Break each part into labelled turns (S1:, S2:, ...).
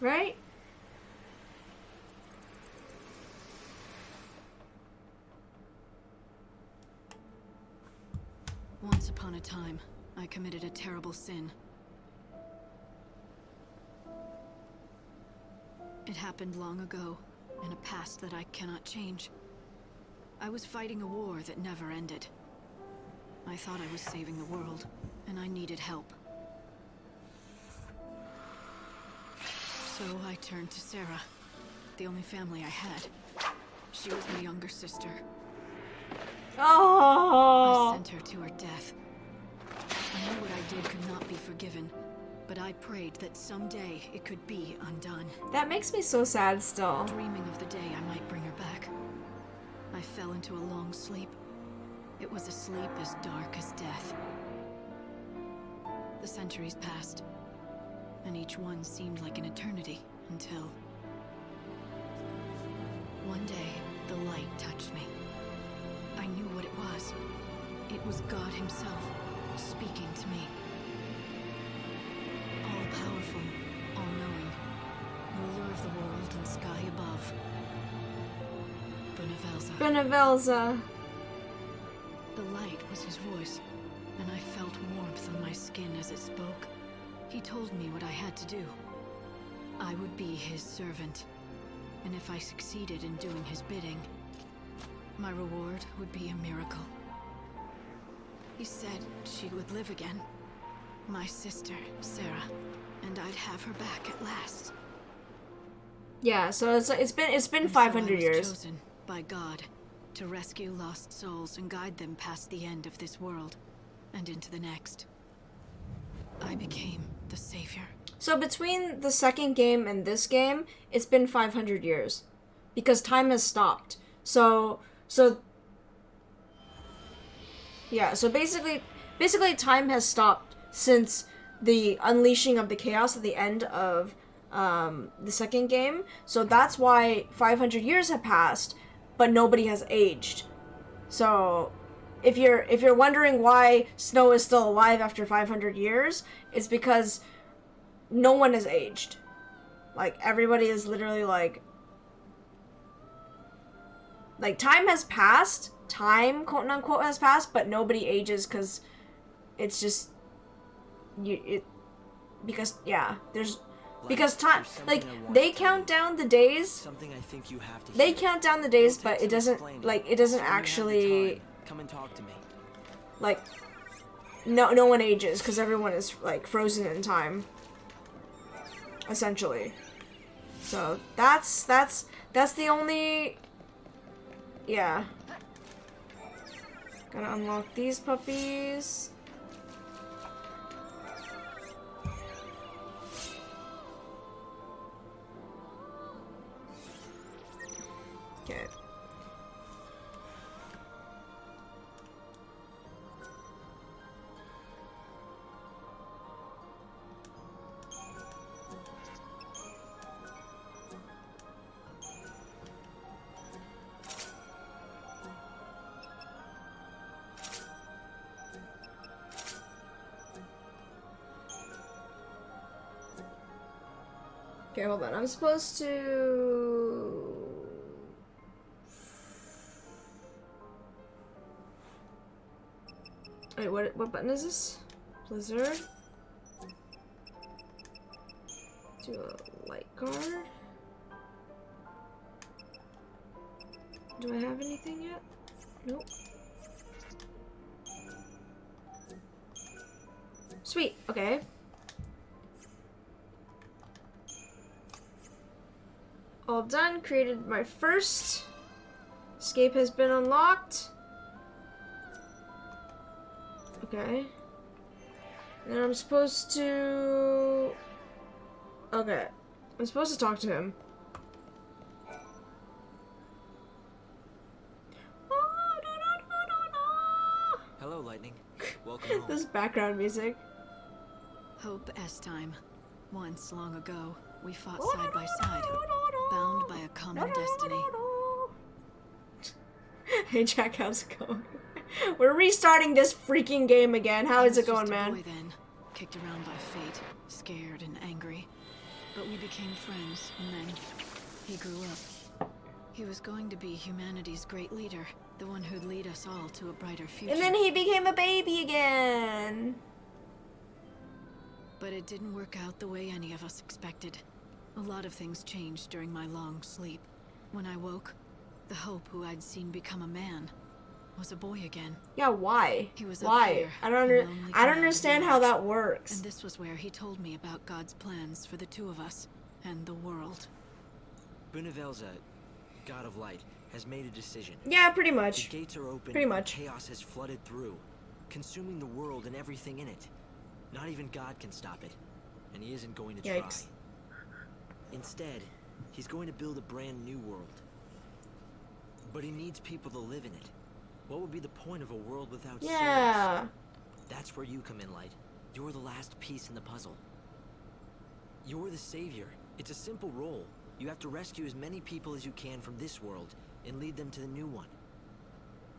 S1: Right?
S2: Once upon a time, I committed a terrible sin. It happened long ago, in a past that I cannot change. I was fighting a war that never ended. I thought I was saving the world, and I needed help. So I turned to Sarah, the only family I had. She was my younger sister.
S1: Oh.
S2: I sent her to her death. I knew what I did could not be forgiven, but I prayed that someday it could be undone.
S1: That makes me so sad still.
S2: Dreaming of the day I might bring her back. I fell into a long sleep. It was a sleep as dark as death. The centuries passed, and each one seemed like an eternity until... one day, the light touched me. I knew what it was. It was God himself, speaking to me. All-powerful, all-knowing, ruler of the world and sky above. Benevelza.
S1: Benevelza.
S2: The light was his voice, and I felt warmth on my skin as it spoke. He told me what I had to do. I would be his servant, and if I succeeded in doing his bidding, my reward would be a miracle. He said she would live again. My sister, Sarah, and I'd have her back at last.
S1: Yeah, so it's been
S2: And
S1: 500
S2: so I was
S1: years.
S2: chosen by God to rescue lost souls and guide them past the end of this world and into the next. I became the savior.
S1: So between the second game and this game, it's been 500 years. Because time has stopped. So yeah, so basically time has stopped since the unleashing of the chaos at the end of the second game. So that's why 500 years have passed, but nobody has aged. So if you're wondering why Snow is still alive after 500 years, it's because no one has aged. Like, everybody is literally like time has passed, time, quote unquote, has passed, but nobody ages because it's just because time, like, they count down the days.
S3: Something I think you have to
S1: They
S3: hear.
S1: count down the days,
S3: We'll
S1: but
S3: text
S1: it
S3: and
S1: doesn't
S3: explain
S1: like
S3: it.
S1: it doesn't
S3: So when you have the
S1: actually
S3: time, come and talk to me.
S1: like no one ages because everyone is like frozen in time, essentially. So that's the only. Yeah. Gotta unlock these puppies. Okay. Okay, hold on. I'm supposed to... Wait, what button is this? Blizzard? Do a light guard? Do I have anything yet? Nope. Sweet, okay. All done, created my first. Escape has been unlocked. Okay. And I'm supposed to... Okay. I'm supposed to talk to him.
S3: Hello, Lightning. Welcome home.
S1: This background music.
S2: Hope S time. Once long ago, we fought side by side, bound by a common destiny.
S1: Hey Jack, how's it going? We're restarting this freaking game again. How is it going, man?
S2: Boy then, kicked around by fate, scared and angry. But we became friends, and then he grew up. He was going to be humanity's great leader, the one who'd lead us all to a brighter future.
S1: And then he became a baby again.
S2: But it didn't work out the way any of us expected. A lot of things changed during my long sleep. When I woke, the Hope who I'd seen become a man was a boy again.
S1: Yeah, why?
S2: He was up
S1: Why?
S2: here,
S1: I
S2: the
S1: don't
S2: lonely
S1: understand
S2: command of
S1: how
S2: the
S1: that works.
S2: And this was where he told me about God's plans for the two of us and the world.
S3: Bunavelza, God of Light, has made a decision.
S1: Yeah, pretty much.
S3: The gates are open.
S1: Pretty much.
S3: And chaos has flooded through, consuming the world and everything in it. Not even God can stop it, and he isn't going to try.
S1: Yikes.
S3: Instead, he's going to build a brand new world. But he needs people to live in it. What would be the point of a world without
S1: Yeah.
S3: souls? That's where you come in, Light. You're the last piece in the puzzle. You're the savior. It's a simple role. You have to rescue as many people as you can from this world and lead them to the new one.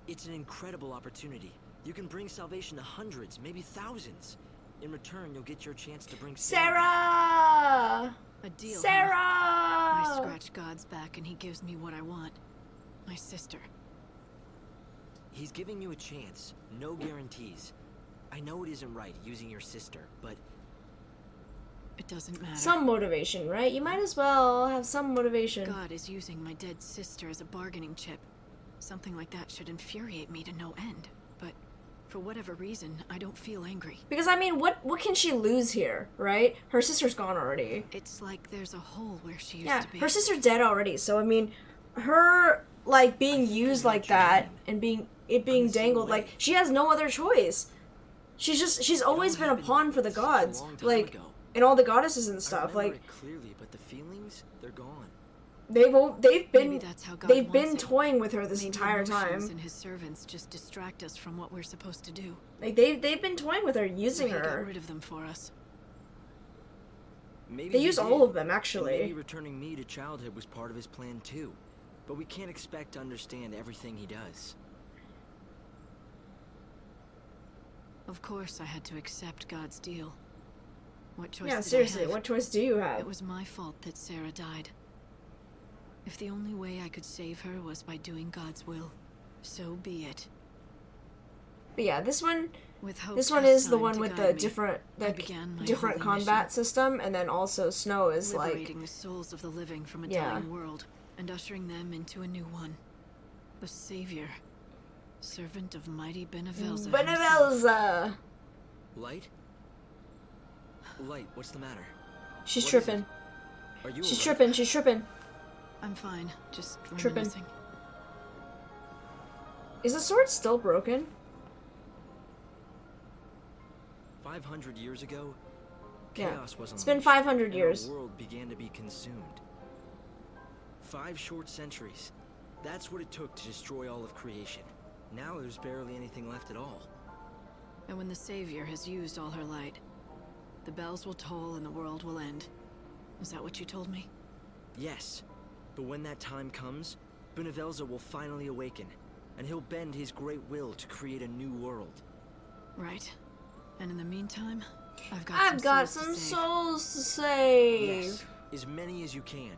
S3: It's an incredible opportunity. You can bring salvation to hundreds, maybe thousands. In return, you'll get your chance to bring
S1: Sarah!
S2: A deal.
S1: Sarah!
S2: Huh? I scratch God's back and he gives me what I want. My sister.
S3: He's giving you a chance, no guarantees. I know it isn't right using your sister, but
S2: It doesn't matter.
S1: Some motivation, right? You might as well have some motivation.
S2: God is using my dead sister as a bargaining chip. Something like that should infuriate me to no end. But for whatever reason, I don't feel angry.
S1: Because, I mean, what can she lose here, right? Her sister's gone already.
S2: It's like there's a hole where she used
S1: Yeah,
S2: to be.
S1: her sister's dead already, so, I mean, her, like, being used like that and being dangled, like, she has no other choice. She's always been a pawn for the gods, like, and all the goddesses and stuff.
S3: I remember
S1: Like,
S3: it clearly, but the feelings, they're gone.
S1: they've
S2: Maybe
S1: been
S2: that's how God
S1: they've been
S2: wants it.
S1: toying with her this
S2: Maybe
S1: entire
S2: emotions
S1: time.
S2: and his servants just distract us from what we're supposed to do.
S1: Like, they've been toying with her, using
S2: He got
S1: her.
S2: rid of them for us.
S3: Maybe
S1: They
S3: he
S1: use
S3: did.
S1: all of them,
S3: And
S1: actually.
S3: maybe returning me to childhood was part of his plan too. But we can't expect to understand everything he does.
S2: Of course, I had to accept God's deal. What choice
S1: Yeah,
S2: did
S1: seriously,
S2: I have?
S1: what choice do you
S2: It
S1: have?
S2: was my fault that Sarah died. If the only way I could save her was by doing God's will, so be it.
S1: But yeah, this one
S2: With hope
S1: is the one with the different different combat system, and then also Snow is like,
S2: liberating the souls of the living from a
S1: Yeah.
S2: dying world and ushering them into a new one. The savior, servant of mighty Benevelza. himself.
S1: Benevelza.
S3: Light? Light, what's the matter?
S1: She's
S3: What is
S1: tripping.
S3: Are you
S1: She's
S3: alright?
S1: tripping. She's tripping.
S2: I'm fine, just
S1: Tripping.
S2: reminiscing.
S1: Is the sword still broken?
S3: 500 years ago,
S1: Yeah.
S3: chaos was
S1: It's been
S3: unleashed,
S1: 500
S3: and
S1: years.
S3: Our world began to be consumed. 5 short centuries. That's what it took to destroy all of creation. Now there's barely anything left at all.
S2: And when the savior has used all her light, the bells will toll and the world will end. Is that what you told me?
S3: Yes, but when that time comes, Benevelza will finally awaken, and he'll bend his great will to create a new world.
S2: Right. And in the meantime, I've got some
S1: souls to save.
S3: Yes, as many as you can.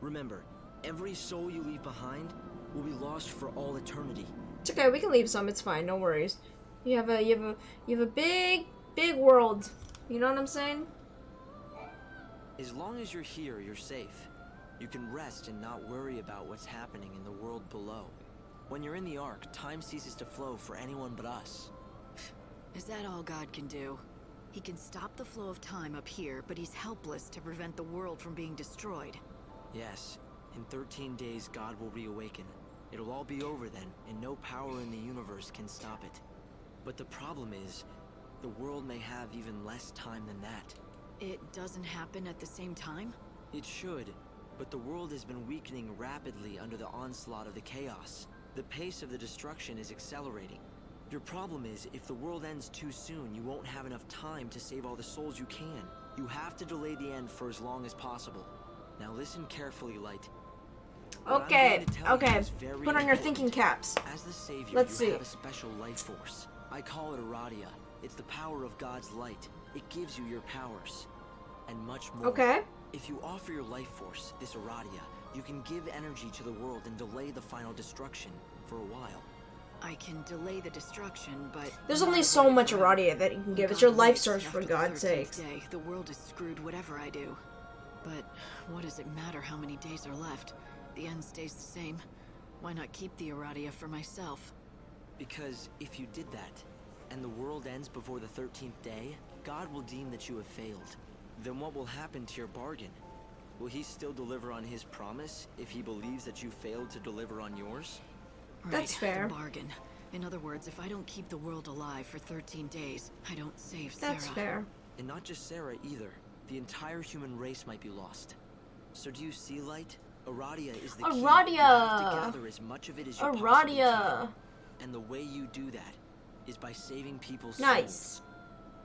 S3: Remember, every soul you leave behind will be lost for all eternity.
S1: It's okay. We can leave some. It's fine. No worries. You have a big world. You know what I'm saying?
S3: As long as you're here, you're safe. You can rest and not worry about what's happening in the world below. When you're in the Ark, time ceases to flow for anyone but us.
S2: Is that all God can do? He can stop the flow of time up here, but he's helpless to prevent the world from being destroyed.
S3: Yes, in 13 days God will reawaken. It'll all be over then, and no power in the universe can stop it. But the problem is, the world may have even less time than that.
S2: It doesn't happen at the same time?
S3: It should, but the world has been weakening rapidly under the onslaught of the chaos. The pace of the destruction is accelerating. Your problem is, if the world ends too soon, you won't have enough time to save all the souls you can. You have to delay the end for as long as possible. Now listen carefully, Light. What I'm
S1: Okay.
S3: going to tell you
S1: Okay.
S3: is very
S1: Put on your
S3: important.
S1: thinking caps.
S3: As the savior,
S1: Let's
S3: you
S1: see.
S3: have a special life force. I call it Aradia. It's the power of God's light. It gives you your powers. And much more.
S1: Okay.
S3: If you offer your life force, this Aradia, you can give energy to the world and delay the final destruction for a while.
S2: I can delay the destruction, but
S1: There's only so much Aradia that you can give. It's your life source, for God's sakes.
S2: The world is screwed whatever I do. But what does it matter how many days are left? The end stays the same. Why not keep the Aradia for myself?
S3: Because if you did that, and the world ends before the 13th day, God will deem that you have failed. Then what will happen to your bargain? Will he still deliver on his promise if he believes that you failed to deliver on yours?
S2: Right,
S1: That's fair.
S2: The bargain. In other words, if I don't keep the world alive for 13 days, I don't save Sarah.
S1: That's fair.
S3: And not just Sarah either. The entire human race might be lost. So do you see, Light? Aradia is the key. You have to gather as much of it as you possibly can. And the way you do that is by saving people's souls.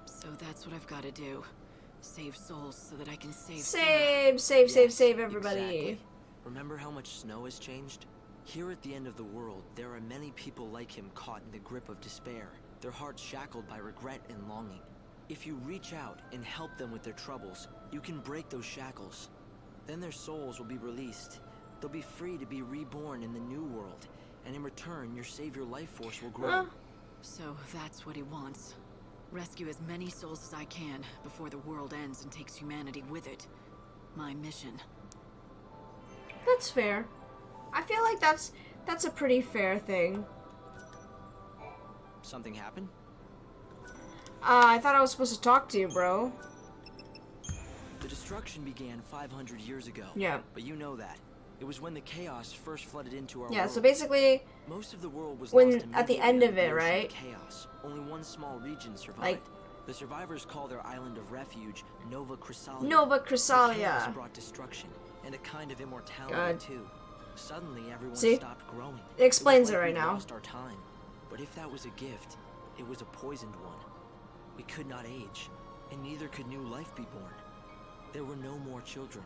S2: So that's what I've got to do. Save souls so that I can save
S1: Save everybody.
S3: Exactly. Remember how much snow has changed? Here at the end of the world, there are many people like him caught in the grip of despair, their hearts shackled by regret and longing. If you reach out and help them with their troubles, you can break those shackles. Then their souls will be released. They'll be free to be reborn in the new world, and in return, your savior life force will grow.
S2: So that's what he wants. Rescue as many souls as I can before the world ends and takes humanity with it. My mission.
S1: That's fair. I feel like that's a pretty fair thing.
S3: Something happened?
S1: I thought I was supposed to talk to you, bro.
S3: The destruction began 500 years ago.
S1: Yeah.
S3: But you know that. It was when the chaos first flooded into our world.
S1: Yeah, so basically,
S3: most of the world was
S1: when
S3: lost
S1: at the end of it,
S3: in
S1: right?
S3: Chaos. Only one small region survived.
S1: Like,
S3: the survivors call their island of refuge Nova Chrysalia.
S1: Nova
S3: The
S1: Chrysalia.
S3: chaos brought destruction and a kind of immortality too. Suddenly, everyone
S1: See?
S3: stopped growing.
S1: It explains
S3: was
S1: it
S3: like
S1: right
S3: we
S1: now.
S3: Lost our time. But if that was a gift, it was a poisoned one. We could not age, and neither could new life be born. There were no more children.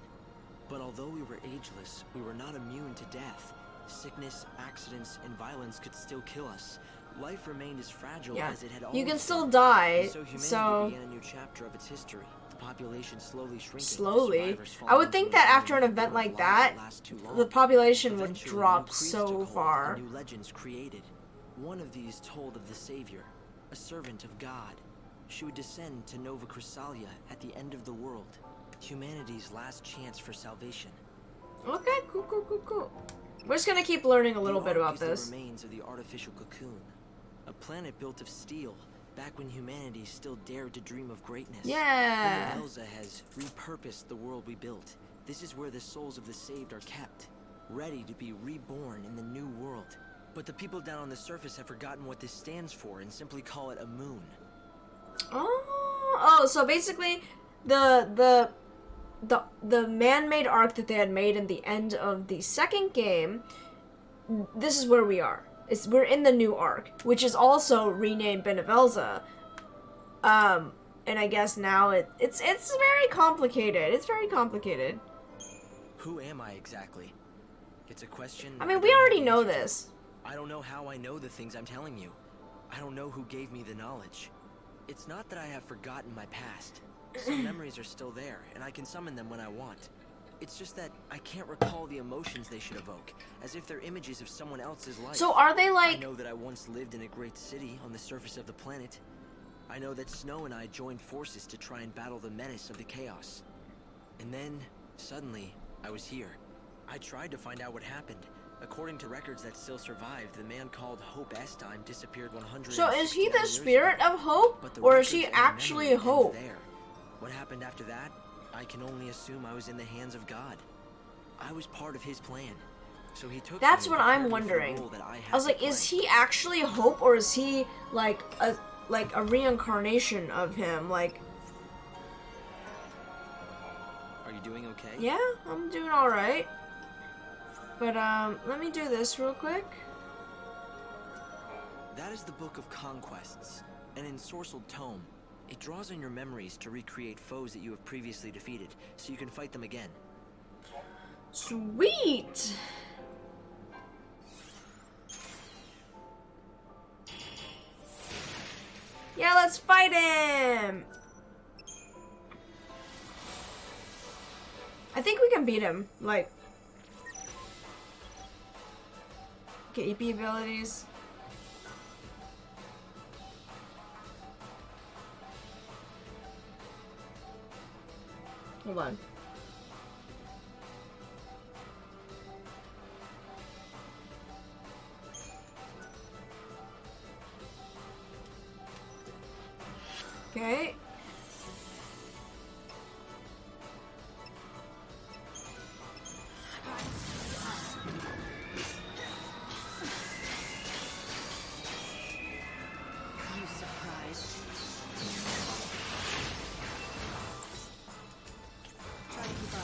S3: But although we were ageless, we were not immune to death. Sickness, accidents, and violence could still kill us. Life remained as fragile as it had always
S1: You can
S3: been.
S1: still die,
S3: So humanity
S1: so...
S3: began a new chapter of its history. The population slowly shrinking.
S1: Slowly?
S3: survivors
S1: I would
S3: falling
S1: think
S3: into
S1: that
S3: a
S1: after an
S3: zone
S1: event
S3: of
S1: like
S3: lives
S1: that,
S3: last too long.
S1: the population would
S3: Eventually,
S1: drop
S3: new creeds
S1: so
S3: took hold,
S1: far.
S3: and new legends created. One of these told of the Savior, a servant of God. She would descend to Nova Chrysalia at the end of the world, humanity's last chance for salvation.
S1: Okay, cool. We're just gonna keep learning a little bit about this.
S3: The remains of the artificial cocoon, a planet built of steel, back when humanity still dared to dream of greatness.
S1: Yeah.
S3: Elza has repurposed the world we built. This is where the souls of the saved are kept, ready to be reborn in the new world. But the people down on the surface have forgotten what this stands for and simply call it a moon.
S1: Oh, so basically, the man-made arc that they had made in the end of the second game, this is where we are. We're in the new arc, which is also renamed Benevelza. And I guess now it's very complicated. It's very complicated.
S3: Who am I exactly? It's a question.
S1: I mean, we already know this.
S3: I don't know how I know the things I'm telling you. I don't know who gave me the knowledge. It's not that I have forgotten my past. Some memories are still there, and I can summon them when I want. It's just that I can't recall the emotions they should evoke, as if they're images of someone else's life.
S1: So are they like...
S3: I know that I once lived in a great city on the surface of the planet. I know that Snow and I joined forces to try and battle the menace of the chaos. And then, suddenly, I was here. I tried to find out what happened. According to records that still survive, the man called Hope Estime disappeared 100.
S1: So is he the spirit of Hope, or is he actually Hope?
S3: What happened after that? I can only assume I was in the hands of God. I was part of his plan. So he took
S1: That's
S3: me
S1: what
S3: and
S1: I'm
S3: prepared me for the
S1: wondering.
S3: role that
S1: I was
S3: had
S1: like,
S3: to
S1: is
S3: play.
S1: he actually Hope, or is he like a reincarnation of him? Like,
S3: Are you doing okay?
S1: yeah, I'm doing all right. But let me do this real quick.
S3: That is the Book of Conquests, an ensorcelled tome. It draws on your memories to recreate foes that you have previously defeated, so you can fight them again.
S1: Sweet. Yeah, let's fight him. I think we can beat him. Like, okay, EP abilities. Hold on. Okay.
S2: You surprised?
S1: Try to keep up.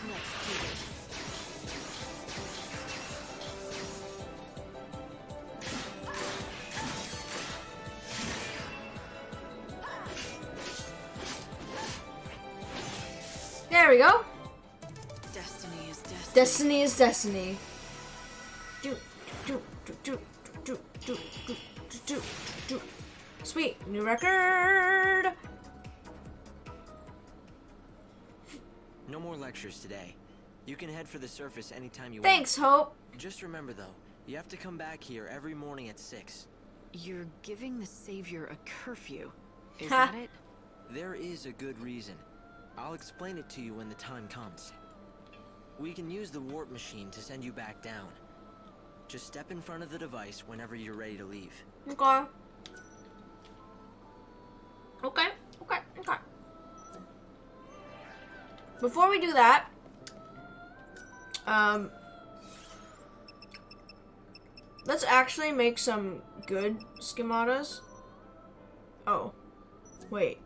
S2: Let's do it.
S1: There we go.
S2: Destiny is destiny.
S1: Destiny is destiny. Do, do, do, do, do, do, do, do, do, do. Sweet, new record.
S3: No more lectures today. You can head for the surface anytime you
S1: Thanks, Hope.
S3: want. Just remember though, you have to come back here every morning at 6.
S2: You're giving the Savior a curfew. Is
S1: Ha.
S2: that it?
S3: There is a good reason. I'll explain it to you when the time comes. We can use the warp machine to send you back down. Just step in front of the device whenever you're ready to leave.
S1: Okay. Okay. Okay. Okay. Before we do that, let's actually make some good schematas. Oh, wait.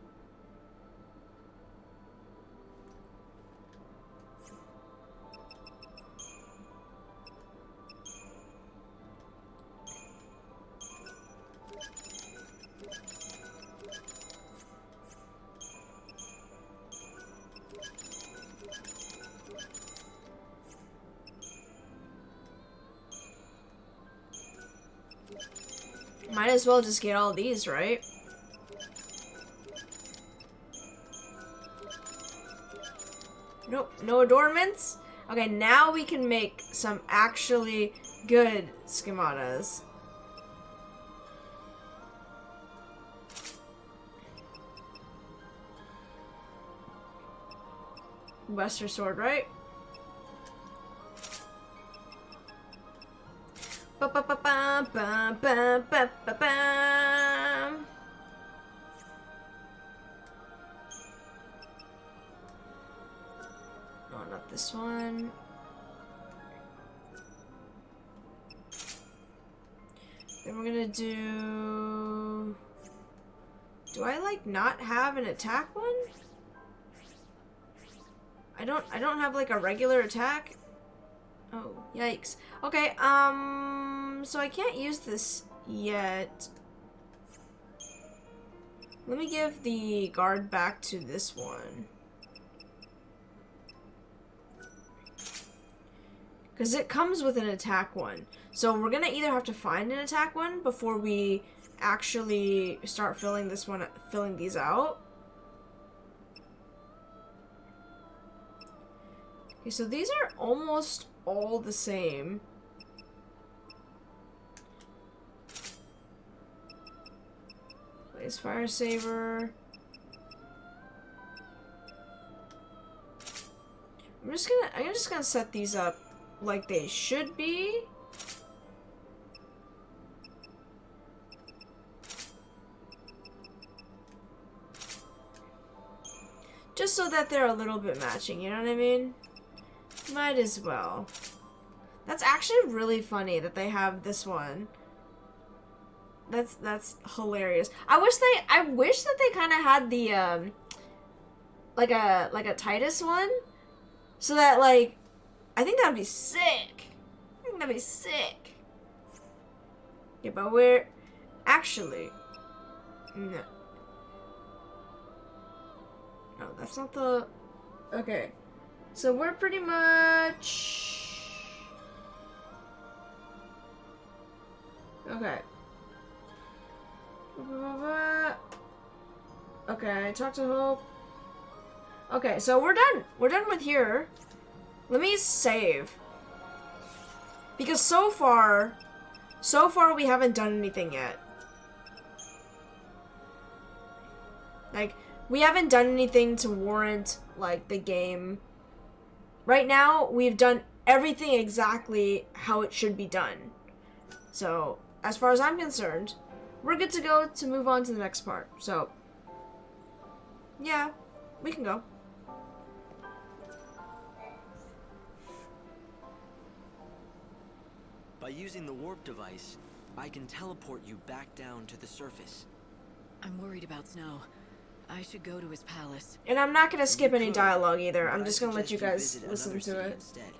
S1: Might as well just get all these, right? Nope, no adornments? Okay, now we can make some actually good schematas. Buster Sword, right? Ba ba ba ba ba ba ba ba ba. No, not this one. Then we're gonna do. Do I like not have an attack one? I don't have like a regular attack. Oh, yikes. Okay, so I can't use this yet. Let me give the guard back to this one. Because it comes with an attack one. So we're gonna either have to find an attack one before we actually start filling these out. Okay, so these are almost all the same. Place Fire Saber. I'm just gonna set these up like they should be. Just so that they're a little bit matching, you know what I mean? Might as well. That's actually really funny that they have this one. That's hilarious. I wish that they kind of had the like a Titus one, so that like I think that'd be sick. I think that'd be sick. Yeah, but we're actually no. No, that's not the. Okay. So we're pretty much. Okay. Okay, talk to Hope. Okay, so we're done. We're done with here. Let me save. Because so far we haven't done anything yet. Like, we haven't done anything to warrant, like, the game. Right now, we've done everything exactly how it should be done. So, as far as I'm concerned, we're good to go to move on to the next part. So, yeah, we can go.
S3: By using the warp device, I can teleport you back down to the surface.
S2: I'm worried about Snow. I should go to his palace.
S1: And I'm not gonna skip
S3: You
S1: any
S3: could,
S1: dialogue either.
S3: but
S1: I'm
S3: I
S1: just gonna let you
S3: suggest
S1: guys
S3: visit
S1: listen
S3: another
S1: to
S3: city
S1: it.
S3: instead.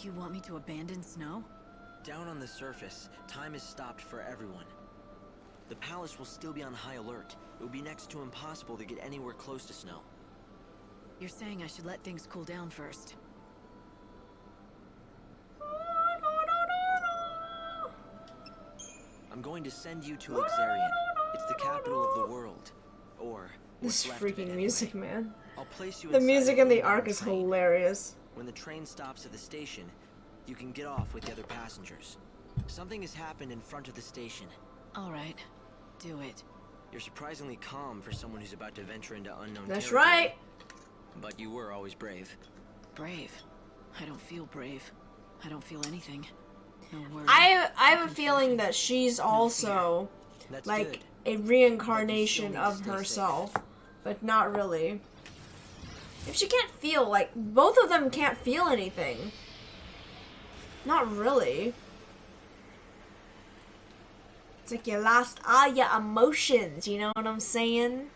S2: You want me to abandon Snow?
S3: Down on the surface, time is stopped for everyone. The palace will still be on high alert. It will be next to impossible to get anywhere close to Snow.
S2: You're saying I should let things cool down first.
S3: I'm going to send you to Ixarian. It's the capital of the world. Or
S1: This
S3: what's left of it
S1: freaking
S3: anyway.
S1: music, man.
S3: I'll place you
S1: The
S3: inside
S1: music
S3: an
S1: in the
S3: inbound
S1: arc is
S3: train.
S1: hilarious.
S3: When the train stops at the station, you can get off with the other passengers. Something has happened in front of the station.
S2: Alright, do it.
S3: You're surprisingly calm for someone who's about to venture into unknown
S1: That's
S3: territory.
S1: right.
S3: But you were always brave.
S2: Brave? I don't feel brave. I don't feel anything. No worry.
S1: I have a feeling that she's also
S3: That's
S1: like
S3: good.
S1: a reincarnation
S3: need to
S1: of
S3: stay
S1: herself, but not really. If she can't feel, like, both of them can't feel anything. Not really. It's like you lost all your emotions, you know what I'm saying?